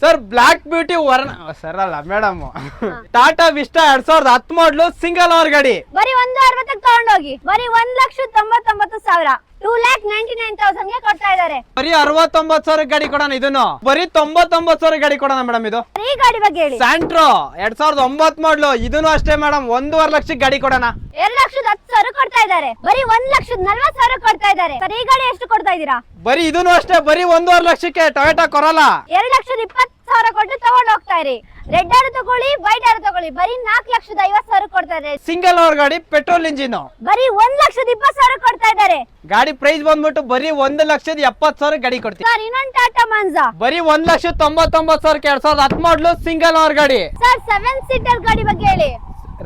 Sir block beauty sir ಅಲ್ಲ madam Tata Vista 2010 ಮಾಡಲು single owner ಗಾಡಿ ಬರೀ 160ಕ್ಕೆ ತಗೊಂಡೋಗಿ ಬರೀ 1,99,000 2,99,000 ಗೆ ಕೊಡ್ತಾ ಇದ್ದಾರೆ. ಬರೀ 69,000 ಗಾಡಿ ಕೊಡೋಣ ಇದನ್ನು ಬರೀ 99,000 ಗಾಡಿ ಕೊಡೋಣ ಮೇಡಮ್. ಇದು ಈ ಗಾಡಿ ಬಗ್ಗೆ ಹೇಳಿ. ಸ್ಯಾಂಟ್ರೋ 2009 ಮಾಡಲು ಇದನ್ನು ಅಷ್ಟೇ ಮೇಡಮ್ 1.5 ಲಕ್ಷಕ್ಕೆ ಗಾಡಿ ಕೊಡೋಣ. 2,10,000 ಕೊಡ್ತಾ ಇದ್ದಾರೆ. ಬರೀ 1,40,000 ಕೊಡ್ತಾ ಇದ್ದಾರೆ. ಸರ್ ಈ ಗಾಡಿ ಎಷ್ಟು ಕೊಡ್ತಾ ಇದ್ದೀರಾ? ಬರೀ ಇದನ್ನು ಅಷ್ಟೇ ಬರೀ 1.5 ಲಕ್ಷಕ್ಕೆ ಟೊಯೋಟಾ ಕೊರೋಲಾ 2,20,000 ಕೊಟ್ಟು ತಗೊಂಡ್ ಹೋಗ್ತಾ ಇರಿ. ರೆಡ್ ಆರು ತಗೊಳ್ಳಿ, ವೈಟ್ ಆರು ತಗೊಳ್ಳಿ, ಬರೀ 4,50,000 ಕೊಡ್ತಾ ಇದ್ದಾರೆ. ಸಿಂಗಲ್ ಓನರ್ ಗಾಡಿ ಪೆಟ್ರೋಲ್ ಇಂಜಿನ್ ಬರೀ 1,20,000 ಕೊಡ್ತಾ ಇದ್ದಾರೆ. ಗಾಡಿ ಪ್ರೈಸ್ ಬಂದ್ಬಿಟ್ಟು ಬರೀ 1,70,000 ಗಾಡಿ ಕೊಡ್ತೀವಿ. ಸರ್ ಇನ್ನೊಂದು ಟಾಟಾ ಮಾನ್ಸಾ ಬರೀ 1,99,000 2010 ಮಾಡಲು ಸಿಂಗಲ್ ಓನರ್ ಗಾಡಿ. ಸರ್ 7 ಸೀಟರ್ ಗಾಡಿ ಬಗ್ಗೆ ಹೇಳಿ.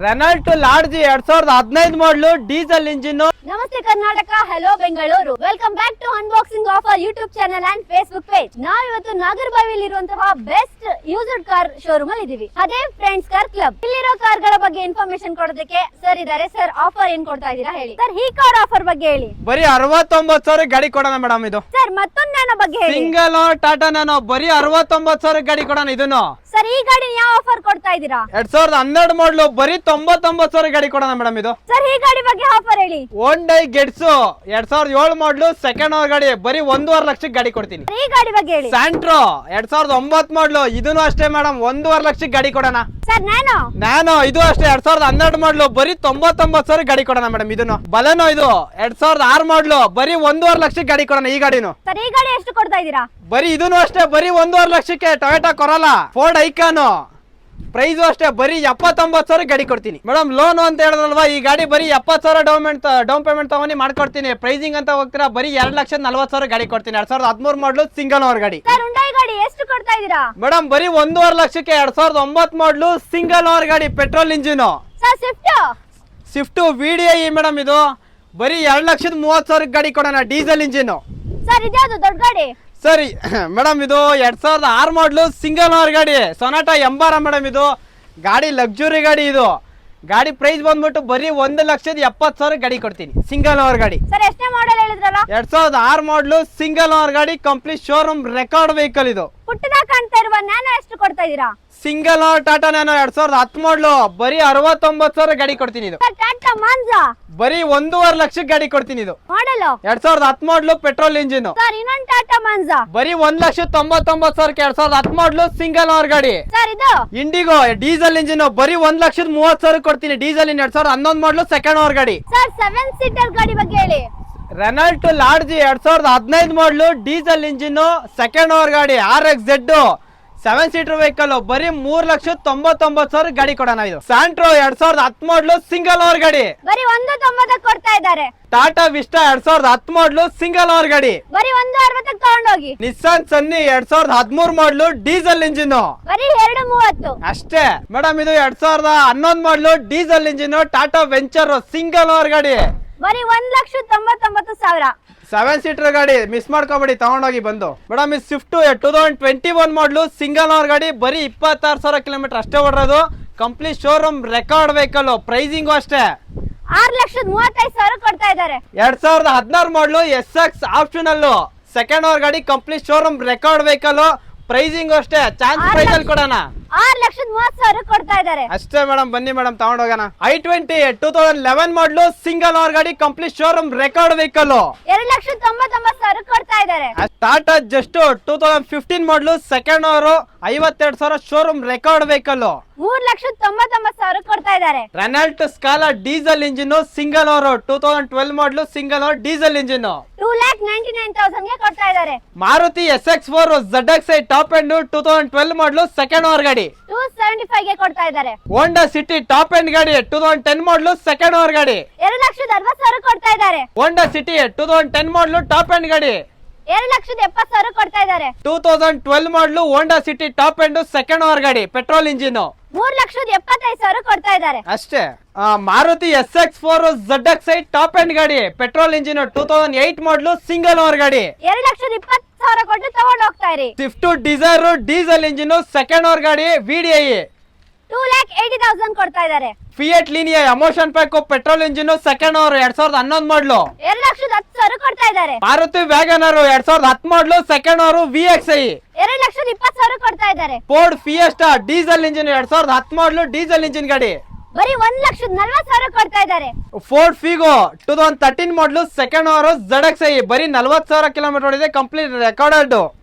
ರೆನಾಲ್ಟ್ ಲಾರ್ಜಿ 2015 ಮಾಡಲು ಡೀಸೆಲ್ ಇಂಜಿನ್. ನಮಸ್ತೆ Karnataka, hello Bengaluru. Welcome back to unboxing of our YouTube channel and Facebook page. ನಾವಿವತ್ತು ನಾಗರಬಾವಿಯಲ್ಲಿ ಇರುವಂತಹ ಬೆಸ್ಟ್ ಯೂಸ್ಡ್ ಕಾರ್ ಶೋರೂಮ್ ಅಲ್ಲಿ ಇದೀವಿ. ಅದೇ ಫ್ರೆಂಡ್ಸ್ ಕಾರ್ ಕ್ಲಬ್. ಇಲ್ಲಿರೋ ಕಾರ್ ಗಳ ಬಗ್ಗೆ ಇನ್ಫಾರ್ಮೇಶನ್ ಕೊಡೋದಕ್ಕೆ ಸರ್ ಇದಾರೆ. ಸರ್ ಆಫರ್ ಏನ್ ಕೊಡ್ತಾ ಇದೀರಾ ಹೇಳಿ. ಸರ್ ಈ ಕಾರ್ ಆಫರ್ ಬಗ್ಗೆ ಹೇಳಿ. ಬರೀ 69,000 ಗಾಡಿ ಕೊಡೋಣ ಮೇಡಮ್. ಇದು ಸರ್ ಮತ್ತೊಂದು ನ್ಯಾನೋ ಬಗ್ಗೆ ಹೇಳಿ. ಸಿಂಗಲ್ ಓನರ್ ಟಾಟಾ ನ್ಯಾನೋ ಬರೀ 69,000 ಗಾಡಿ ಕೊಡೋಣ ಇದನ್ನು. ಸರ್ ಈ ಗಾಡಿ ಯಾವ ಆಫರ್ ಕೊಡ್ತಾ ಇದೀರಾ? 2012 ಮಾಡಲು ಬರೀ 99,000 ಗಾಡಿ ಕೊಡೋಣ ಮೇಡಮ್. ಇದು ಸರ್ ಈ ಗಾಡಿ ಬಗ್ಗೆ ಆಫರ್ ಹೇಳಿ. ಹೋಂಡೈ ಗೆಟ್ಸು 2007 ಮಾಡಲು ಸೆಕೆಂಡ್ ಓನರ್ ಗಾಡಿ ಬರೀ 1.5 ಲಕ್ಷಕ್ಕೆ ಗಾಡಿ ಕೊಡ್ತೀನಿ. ಈ ಗಾಡಿ ಬಗ್ಗೆ ಹೇಳಿ. ಸ್ಯಾಂಟ್ರೋ 2009 ಮಾಡಲು ಇದನ್ನು ಅಷ್ಟೇ ಮೇಡಮ್ 1.5 ಲಕ್ಷಕ್ಕೆ ಗಾಡಿ ಕೊಡೋಣ. ಸರ್ ನ್ಯಾನೋ ಇದು ಅಷ್ಟೇ 2012 ಮಾಡಲು ಬರೀ 99,000 ಗಾಡಿ ಕೊಡೋಣ ಮೇಡಮ್. ಇದನ್ನು ಬಲೆನೋ ಇದು 2006 ಮಾಡಲು ಬರೀ 1.5 ಲಕ್ಷಕ್ಕೆ ಗಾಡಿ ಕೊಡೋಣ ಈ ಗಾಡಿನು. ಸರ್ ಈ ಗಾಡಿ ಎಷ್ಟು ಕೊಡ್ತಾ ಇದೀರಾ? ಬರೀ ಇದನ್ನು ಅಷ್ಟೇ ಬರೀ 1.5 ಲಕ್ಷಕ್ಕೆ Toyota Corolla Ford Ikon price ಅಷ್ಟೇ ಬರೀ 79,000 ಗಾಡಿ ಕೊಡ್ತೀನಿ ಮೇಡಮ್. ಲೋನ್ ಅಂತ ಹೇಳಿದ್ರಲ್ವಾ, ಈ ಗಾಡಿ ಬರೀ 70,000 ಡೌನ್ ಪೇಮೆಂಟ್ ತಗೊಂಡು ಮಾಡ್ಕೊಡ್ತೀನಿ. ಪ್ರೈಸಿಂಗ್ ಅಂತ ಹೋಗ್ತೀರಾ ಬರೀ 2,40,000 ಗಾಡಿ ಕೊಡ್ತೀನಿ. 2013 ಮಾಡಲು ಸಿಂಗಲ್ ಓನರ್ ಗಾಡಿ. ಸರ್ ಹುಂಡೈ ಗಾಡಿ ಎಷ್ಟು ಕೊಡ್ತಾ ಇದೀರಾ? ಮೇಡಮ್ ಬರೀ 1.5 ಲಕ್ಷಕ್ಕೆ 2009 ಮಾಡಲು ಸಿಂಗಲ್ ಓನರ್ ಗಾಡಿ petrol engine. Sir Swift VDI madam. ಇದು ಬರೀ 2,30,000 ಗಾಡಿ ಕೊಡೋಣ ಡೀಸೆಲ್ ಇಂಜಿನ್. ಸರ್ ಇದ್ಯಾವುದು ದೊಡ್ಡ ಗಾಡಿ? ಸರಿ ಮೇಡಮ್ ಇದು 2006 ಮಾಡಲು ಸಿಂಗಲ್ ಓನರ್ ಗಾಡಿ ಸೊನಾಟಾ ಎಂಬಾರ ಮೇಡಮ್. ಇದು ಗಾಡಿ ಲಕ್ಸುರಿ ಗಾಡಿ. ಇದು ಗಾಡಿ ಪ್ರೈಸ್ ಬಂದ್ಬಿಟ್ಟು ಬರೀ 1,70,000 ಗಾಡಿ ಕೊಡ್ತೀನಿ ಸಿಂಗಲ್ ಓನರ್ ಗಾಡಿ. ಸರ್ ಎಷ್ಟನೇ ಮಾಡೆಲ್ ಹೇಳಿದ್ರಲ್ಲ? 2006 ಮಾಡಲು ಸಿಂಗಲ್ ಓನರ್ ಗಾಡಿ ಕಂಪ್ಲೀಟ್ ಶೋರೂಮ್ ರೆಕಾರ್ಡ್ ವೆಹಿಕಲ್. ಇದು ಪುಟ್ಟದಾಗ ಕಾಣ್ತಾ ಇರುವ ನ್ಯಾನೋ ಎಷ್ಟು ಕೊಡ್ತಾ ಇದೀರಾ? ಸಿಂಗಲ್ ಓನರ್ ಟಾಟಾ ನ್ಯಾನೋ 2010 ಮಾಡಲು ಬರೀ 69,000 ಗಾಡಿ ಕೊಡ್ತೀನಿ. ಇದು ಟಾಟಾ ಮಾನ್ಸಾ ಬರೀ 1.5 ಲಕ್ಷಕ್ಕೆ ಗಾಡಿ ಕೊಡ್ತೀನಿ. ಇದು ಮಾಡೆಲ್ 2010 ಮಾಡಲು ಪೆಟ್ರೋಲ್ ಇಂಜಿನ್. ಸರ್ ಇನ್ನೊಂದು ಟಾಟಾ ಮಾನ್ಸಾ ಬರೀ 1,99,000 2010 ಮಾಡಲು ಸಿಂಗಲ್ ಓನರ್ ಗಾಡಿ. ಸರ್ ಇದು ಇಂಡಿಗೋ ಡೀಸೆಲ್ ಇಂಜಿನ್ ಬರೀ 1,30,000 ಕೊಡ್ತೀನಿ. ಡೀಸೆಲ್ ಇನ್ 2011 ಮಾಡಲು ಸೆಕೆಂಡ್ ಓನರ್ ಗಾಡಿ. ಸರ್ 7 ಸೀಟರ್ ಗಾಡಿ ಬಗ್ಗೆ ಹೇಳಿ. ರೆನಾಲ್ಟ್ ಲಾರ್ಜಿ 2015 ಮಾಡಲು ಡೀಸೆಲ್ ಇಂಜಿನ್ ಸೆಕೆಂಡ್ ಓನರ್ ಗಾಡಿ RXZ 7 ಸೀಟರ್ ವೆಹಿಕಲ್ ಬರೀ 3,99,000 ಗಾಡಿ ಕೊಡೋಣ. ಇದು ಸ್ಯಾಂಟ್ರೋ 2010 ಮಾಡಲು ಸಿಂಗಲ್ ಓನರ್ ಗಾಡಿ ಬರೀ 1,90,000 ಕೊಡ್ತಾ ಇದ್ದಾರೆ. ಟಾಟಾ ವಿಸ್ಟಾ 2010 ಮಾಡಲು ಸಿಂಗಲ್ ಓನರ್ ಗಾಡಿ ಬರೀ 1,60,000 ತಗೊಂಡೋಗಿ. ನಿಸ್ಸಾನ್ ಸನ್ನಿ 2013 ಮಾಡಲು ಡೀಸೆಲ್ ಇಂಜಿನ್ ಬರೀ 2,30,000 ಅಷ್ಟೇ ಮೇಡಮ್. ಇದು 2011 ಮಾಡಲು diesel engine Tata venture single owner ಗಾಡಿ ಬರೀ 1,99,000. 7 ಸೀಟರ್ ಗಾಡಿ ಮಿಸ್ ಮಾಡ್ಕೋಬೇಡಿ, ತಗೊಂಡೋಗಿ ಬಂದು. ಮೇಡಮ್ ಇದು ಸ್ವಿಫ್ಟ್ 2021 ಮಾಡಲು ಸಿಂಗಲ್ ಓನರ್ ಗಾಡಿ ಬರೀ 26,000 ಕಿಲೋಮೀಟರ್ ಅಷ್ಟೇ ಓಡಿರೋದು. Complete showroom record vehicle. Pricing ಅಷ್ಟೇ 6,35,000 ಕೊಡ್ತಾ ಇದ್ದಾರೆ. 2016 ಮಾಡಲು SX ಆಪ್ಷನಲ್ ಸೆಕೆಂಡ್ ಓನರ್ ಗಾಡಿ complete showroom record vehicle. Pricing ಅಷ್ಟೇ ಚಾನ್ಸ್ ಪ್ರೈಸ್ ಅಲ್ಲಿ ಕೊಡೋಣ. 6,30,000 ಕೊಡ್ತಾ ಇದ್ದಾರೆ ಅಷ್ಟೇ ಮೇಡಮ್. ಬನ್ನಿ ಮೇಡಮ್ ತಗೊಂಡೋಗೋಣ. i20 2011 ಮಾಡಲು ಸಿಂಗಲ್ ಓನರ್ ಗಾಡಿ ಕಂಪ್ಲೀಟ್ ಶೋರೂಮ್ ರೆಕಾರ್ಡ್ ವೆಹಿಕಲ್ 2,99,000 ಕೊಡ್ತಾ ಇದ್ದಾರೆ. ಟಾಟಾ ಜಸ್ಟ್ 2015 ಮಾಡಲು second owner 52,000 showroom record vehicle 3,99,000 ಕೊಡ್ತಾ ಇದ್ದಾರೆ. Renault Scala diesel engine single owner 2012 ಮಾಡಲು ಸಿಂಗಲ್ ಓನರ್ ಡೀಸೆಲ್ ಇಂಜಿನ್ 2,99,000 ಗೆ ಕೊಡ್ತಾ ಇದ್ದಾರೆ. Maruti SX4 ZXi top end 2012 ಮಾಡಲು ಸೆಕೆಂಡ್ ಓನರ್ ಗಾಡಿ 275 ಗೆ ಕೊಡ್ತಾ ಇದ್ದಾರೆ. ಹೋಂಡಾ ಸಿಟಿ ಟಾಪ್ ಎಂಡ್ ಗಾಡಿ 2010 ಮಾಡಲು ಸೆಕೆಂಡ್ ಓನರ್ ಗಾಡಿ 2,60,000 ಕೊಡ್ತಾ ಇದ್ದಾರೆ. ಹೋಂಡಾ ಸಿಟಿ 2010 ಮಾಡಲು ಟಾಪ್ ಎಂಡ್ ಗಾಡಿ 2,70,000 ಕೊಡ್ತಾ ಇದ್ದಾರೆ. 2012 ಮಾಡಲು Honda City top end second owner ಗಾಡಿ ಪೆಟ್ರೋಲ್ ಇಂಜಿನ್ 3,75,000 ಕೊಡ್ತಾ ಇದ್ದಾರೆ. ಅಷ್ಟೇ. Maruti SX4 ZXi top end ಗಾಡಿ ಪೆಟ್ರೋಲ್ ಇಂಜಿನ್ 2008 ಮಾಡಲು ಸಿಂಗಲ್ ಓನರ್ ಗಾಡಿ 2,20,000 ಕೊಟ್ಟು ತಗೊಂಡು ಹೋಗ್ತಾ ಇರಿ. Swift Dzire diesel engine second owner ಗಾಡಿ VDI 2,80,000 ಕೊಡ್ತಾ ಇದ್ದಾರೆ. Fiat Linea emotion pack petrol engine second over 2011 ಮಾಡಲು 2,10,000 ಕೊಡ್ತಾ ಇದ್ದಾರೆ. ಮಾರುತಿ ವ್ಯಾಗನರ್ 2010 ಮಾಡಲು ಸೆಕೆಂಡ್ ಓವರ್ VXI 2,20,000 ಕೊಡ್ತಾ ಇದ್ದಾರೆ. ಫೋರ್ಡ್ ಫಿಯೆಸ್ಟಾ ಡೀಸೆಲ್ ಇಂಜಿನ್ 2010 ಮಾಡಲು ಡೀಸೆಲ್ ಇಂಜಿನ್ ಗಾಡಿ ಬರೀ 1,40,000 ಕೊಡ್ತಾ ಇದ್ದಾರೆ. ಫೋರ್ಡ್ ಫಿಗೋ 2013 ಮಾಡಲು ಸೆಕೆಂಡ್ ಓವರ್ ZXi ಬರೀ 40,000 ಕಿಲೋಮೀಟರ್ ಓಡಿದೆ, ಕಂಪ್ಲೀಟ್ ರೆಕಾರ್ಡೆಡ್.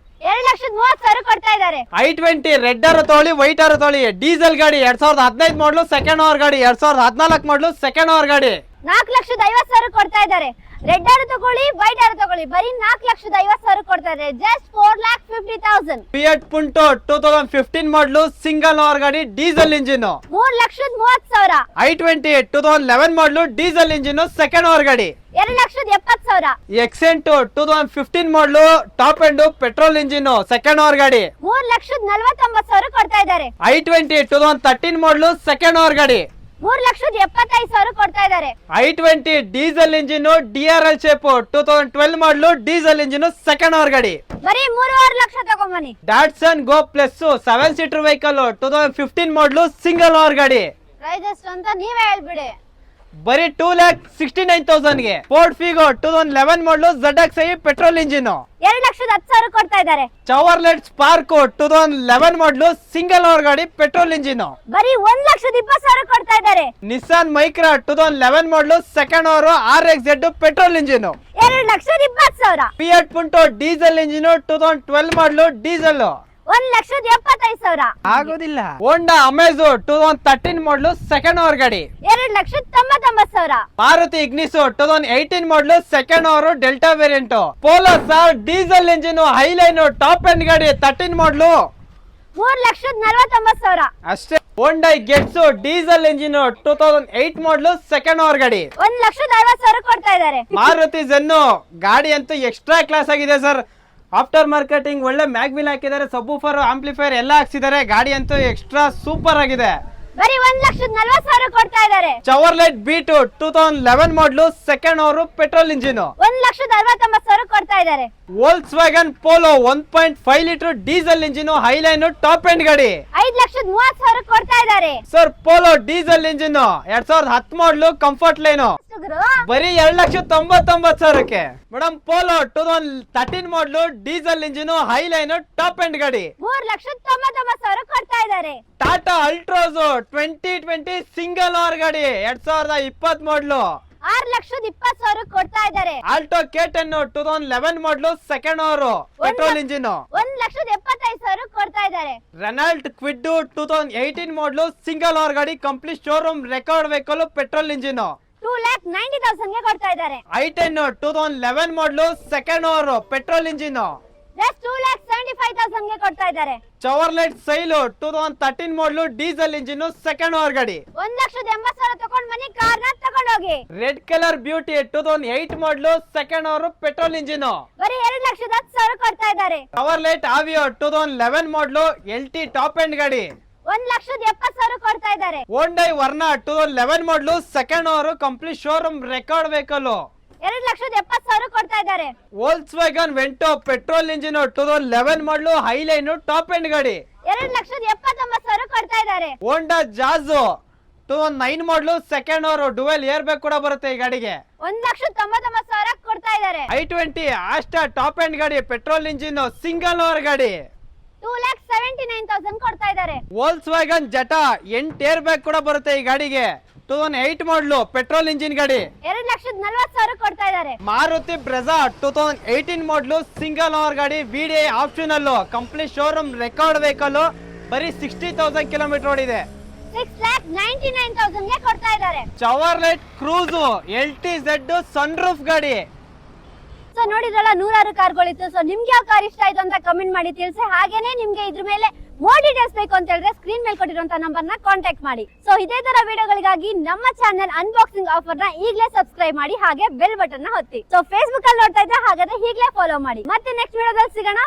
2,30,000 ಕೊಡ್ತಾ ಇದ್ದಾರೆ. i20 ರೆಡ್ ಆರು ತೊಗೊಳ್ಳಿ ವೈಟ್ ಆರು ತೊಗೊಳ್ಳಿ, ಡೀಸೆಲ್ ಗಾಡಿ 2015 ಮಾಡಲು ಸೆಕೆಂಡ್ ಓವರ್ ಗಾಡಿ, 2014 ಮಾಡಲು ಸೆಕೆಂಡ್ ಓವರ್ ಗಾಡಿ 4,50,000 ಕೊಡ್ತಾ ಇದ್ದಾರೆ. ರೆಡ್ ಆರು ತಗೊಳ್ಳಿ ವೈಟ್ ಆರು ತಗೊಳ್ಳಿ ಬರೀ 4,50,000 ಕೊಡ್ತಾ ಇದ್ದಾರೆ. ಜಸ್ಟ್ 4,50,000. ಫಿಯಟ್ ಪುಂಟೋ 2015 ಮಾಡಲು ಸಿಂಗಲ್ ಓವರ್ ಗಾಡಿ ಡೀಸೆಲ್ ಇಂಜಿನ್ 3,30,000. i20 2011 ಮಾಡಲು ಡೀಸೆಲ್ ಇಂಜಿನ್ ಸೆಕೆಂಡ್ ಓವರ್ ಗಾಡಿ 2,70,000. ಎಕ್ಸೆಂಟ್ 2015 ಮಾಡಲು top end petrol engine second over ಗಾಡಿ 3,49,000 ಕೊಡ್ತಾ ಇದ್ದಾರೆ. i20 2013 ಮಾಡಲು ಸೆಕೆಂಡ್ ಓವರ್ ಗಾಡಿ 3,75,000 ಕೊಡ್ತಾ ಇದ್ದಾರೆ. i20 diesel engine DRL shape 2012 ಮಾಡಲು ಡೀಸೆಲ್ ಇಂಜಿನ್ ಸೆಕೆಂಡ್ ಓವರ್ ಗಾಡಿ ಬರೀ 3.5 ಲಕ್ಷ ತಗೊಂಬನ್ನಿ. Datsun go plus 7 seater vehicle 2015 ಮಾಡಲು ಸಿಂಗಲ್ ಓವರ್ ಗಾಡಿ ಪ್ರೈಸ್ ಎಷ್ಟು ಅಂತ ನೀವೇ ಹೇಳ್ಬಿಡಿ. ಬರೀ 2,69,000 ಗೆ. ಫೋರ್ಡ್ ಫಿಗೋ 2011 ಮಾಡಲು ZXi ಪೆಟ್ರೋಲ್ ಇಂಜಿನ್ 2,10,000 ಕೊಡ್ತಾ ಇದ್ದಾರೆ. ಚವರ್ಲೆಟ್ ಸ್ಪಾರ್ಕ್ 2011 ಮಾಡಲು ಸಿಂಗಲ್ ಓವರ್ ಗಾಡಿ ಪೆಟ್ರೋಲ್ ಇಂಜಿನ್ ಬರೀ 1,20,000 ಕೊಡ್ತಾ ಇದ್ದಾರೆ. ನಿಸ್ಸಾನ್ ಮೈಕ್ರಾ 2011 ಮಾಡಲು second over RXZ petrol engine 2,20,000. Fiat ಪುಂಟೋ diesel engine 2012 ಮಾಡಲು ಡೀಸೆಲ್ 1,75,000. ಆಗೋದಿಲ್ಲ. ಹೋಂಡಾ ಅಮೆಜೋ 2013 ಮಾಡಲು ಸೆಕೆಂಡ್ ಓವರ್ ಗಾಡಿ 2,99,000. ಮಾರುತಿ ಇಗ್ನಿಸ್ 2018 ಮಾಡಲು second over delta variant. Polo sir diesel engine highline top end ಗಾಡಿ 13 ಮಾಡಲು 3,49,000. ಅಷ್ಟೇ. ಹೋಂಡಾ ಗೆಟ್ಸ್ ಡೀಸೆಲ್ ಇಂಜಿನ್ 2008 ಮಾಡಲು ಸೆಕೆಂಡ್ ಓವರ್ ಗಾಡಿ 1,60,000 ಕೊಡ್ತಾ ಇದ್ದಾರೆ. ಮಾರುತಿ ಜೆನ್ನು ಗಾಡಿ ಅಂತೂ ಎಕ್ಸ್ಟ್ರಾ ಕ್ಲಾಸ್ ಆಗಿದೆ ಸರ್. ಆಫ್ಟರ್ ಮಾರ್ಕೆಟಿಂಗ್ ಒಳ್ಳೆ ಮ್ಯಾಗ್ವಿಲ್ ಹಾಕಿದ್ದಾರೆ, ಸಬ್ವೂಫರ್ ಆಂಪ್ಲಿಫೈರ್ ಎಲ್ಲ ಹಾಕ್ಸಿದ್ದಾರೆ. ಗಾಡಿ ಅಂತೂ ಎಕ್ಸ್ಟ್ರಾ ಸೂಪರ್ ಆಗಿದೆ. ಬರೀ 1,40,000 ಕೊಡ್ತಾ ಇದ್ದಾರೆ. ಚವರ್ಲೆಟ್ ಬೀಟ್ 2011 ಮಾಡಲು ಸೆಕೆಂಡ್ ಓವರ್ ಪೆಟ್ರೋಲ್ ಇಂಜಿನ್ 1,69,000 ಕೊಡ್ತಾ ಇದ್ದಾರೆ. Volkswagen Polo 1.5 litre diesel engine highline top end ಗಾಡಿ 5,30,000 ಕೊಡ್ತಾ ಇದ್ದಾರೆ. ಸರ್ ಪೋಲೋ ಡೀಸೆಲ್ ಇಂಜಿನ್ 2010 ಮಾಡಲು ಕಂಫರ್ಟ್ ಲೈನ್ ಬರೀ 2,99,000ಕ್ಕೆ. ಮೇಡಮ್ ಪೋಲೋ 2013 ಮಾಡಲು diesel engine highline top end ಗಾಡಿ 3,99,000 ಕೊಡ್ತಾ ಇದ್ದಾರೆ. ಟಾಟಾ ಅಲ್ಟ್ರೋಸ್ 2020 ಸಿಂಗಲ್ ಓವರ್ ಗಾಡಿ 2020 ಮಾಡಲು 6,20,000 ಕೊಡ್ತಾ ಇದ್ದಾರೆ. ಆಲ್ಟೋ K10 2011 ಮಾಡಲು ಸೆಕೆಂಡ್ ಓವರ್ ಪೆಟ್ರೋಲ್ ಇಂಜಿನ್ 1,75,000 ಕೊಡ್ತಾ ಇದ್ದಾರೆ. ರೆನಾಲ್ಟ್ ಕ್ವಿಡ್ 2018 ಮಾಡಲು ಸಿಂಗಲ್ ಓವರ್ ಗಾಡಿ complete showroom record vehicle petrol engine 2,90,000 ಗೆ ಕೊಡ್ತಾ ಇದ್ದಾರೆ. i10 2011 ಮಾಡಲು second over petrol engine just 2,75,000 ಗೆ ಕೊಡ್ತಾ ಇದ್ದಾರೆ. ಚವರ್ಲೆಟ್ ಸೈಲ್ 2013 ಮಾಡಲು ಡೀಸೆಲ್ ಇಂಜಿನ್ ಸೆಕೆಂಡ್ ಓವರ್ ಗಾಡಿ 1,80,000 ತಗೊಂಡ್ ಬನ್ನಿ, ಕಾರ್ನ ತಗೊಂಡ್ ಹೋಗಿ. ರೆಡ್ ಕಲರ್ ಬ್ಯೂಟಿ 2008 ಮಾಡಲು ಸೆಕೆಂಡ್ ಓವರ್ ಪೆಟ್ರೋಲ್ ಇಂಜಿನ್ ಬರೀ 2,10,000 ಕೊಡ್ತಾ ಇದ್ದಾರೆ. ಚವರ್ಲೆಟ್ ಆವಿಯೋ 2011 ಮಾಡಲು LT ಟಾಪ್ ಎಂಡ್ ಗಾಡಿ 1,70,000 ಕೊಡ್ತಾ ಇದ್ದಾರೆ. ಹೋಂಡೈ ವರ್ನಾ 2011 ಮಾಡಲು second over complete showroom record vehicle 2,70,000 ಕೊಡ್ತಾ ಇದ್ದಾರೆ. ವೋಲ್ಕ್ಸ್ ವ್ಯಾಗನ್ ವೆಂಟೋ ಪೆಟ್ರೋಲ್ ಇಂಜಿನ್ 2011 ಮಾಡಲು ಹೈಲೈನ್ ಟಾಪ್ ಎಂಡ್ ಗಾಡಿ 2,79,000 ಕೊಡ್ತಾ ಇದ್ದಾರೆ. ಹೋಂಡಾ ಜಾಜ್ 2009 ಮಾಡಲು second over dual air bag ಕೂಡ ಬರುತ್ತೆ ಈ ಗಾಡಿಗೆ 1,99,000 ಕೊಡ್ತಾ ಇದ್ದಾರೆ. i20 ಆಸ್ಟಾ ಟಾಪ್ ಎಂಡ್ ಗಾಡಿ ಪೆಟ್ರೋಲ್ ಇಂಜಿನ್ ಸಿಂಗಲ್ ಓವರ್ ಗಾಡಿ 2,79,000 ಕೊಡ್ತಾ ಇದ್ದಾರೆ. ವೋಲ್ಕ್ಸ್ ವ್ಯಾಗನ್ ಜಟಾ 8 ಏರ್ ಬ್ಯಾಗ್ ಕೂಡ ಬರುತ್ತೆ ಈ ಗಾಡಿಗೆ 2008 ಮಾಡಲು ಪೆಟ್ರೋಲ್ ಇಂಜಿನ್ ಗಾಡಿ 2,40,000 ಕೊಡ್ತಾ ಇದ್ದಾರೆ. ಮಾರುತಿ ಬ್ರೆಜಾ 2018 ಮಾಡಲು ಸಿಂಗಲ್ ಓವರ್ ಗಾಡಿ VDI optional complete showroom record vehicle ಬರೀ 60,000 ಕಿಲೋಮೀಟರ್ ಓಡಿದೆ 6,99,000 ಗೆ ಕೊಡ್ತಾ ಇದ್ದಾರೆ. Chevrolet Cruze LTZ sun roof ಗಾಡಿ. ಸೊ ನೋಡಿದ್ರಲ್ಲ, ನೂರಾರು ಕಾರ್ಗಳಿತ್ತು. ಸೊ ನಿಮ್ಗೆ ಯಾವ ಕಾರ್ ಇಷ್ಟ ಆಯ್ತು ಅಂತ ಕಮೆಂಟ್ ಮಾಡಿ ತಿಳಿಸಿ. ಹಾಗೇನೆ ನಿಮ್ಗೆ ಇದ್ರ ಮೇಲೆ ಮೋರ್ ಡೀಟೇಲ್ಸ್ ಬೇಕು ಅಂತ ಹೇಳಿದ್ರೆ ಸ್ಕ್ರೀನ್ ಮೇಲೆ ಕೊಟ್ಟಿರುವಂತ ನಂಬರ್ ನ ಕಾಂಟ್ಯಾಕ್ಟ್ ಮಾಡಿ. ಸೊ ಇದೇ ತರ ವಿಡಿಯೋಗಳಿಗಾಗಿ ನಮ್ಮ ಚಾನೆಲ್ ಅನ್ಬಾಕ್ಸಿಂಗ್ ಆಫರ್ ನ ಈಗಲೇ ಸಬ್ಸ್ಕ್ರೈಬ್ ಮಾಡಿ, ಹಾಗೆ ಬೆಲ್ ಬಟನ್ ನ ಒತ್ತಿ. ಸೊ ಫೇಸ್ಬುಕ್ ಅಲ್ಲಿ ನೋಡ್ತಾ ಇದ್ರೆ ಹಾಗಾದ್ರೆ ಈಗಲೇ ಫಾಲೋ ಮಾಡಿ. ಮತ್ತೆ ನೆಕ್ಸ್ಟ್ ವಿಡಿಯೋದಲ್ಲಿ ಸಿಗೋಣ.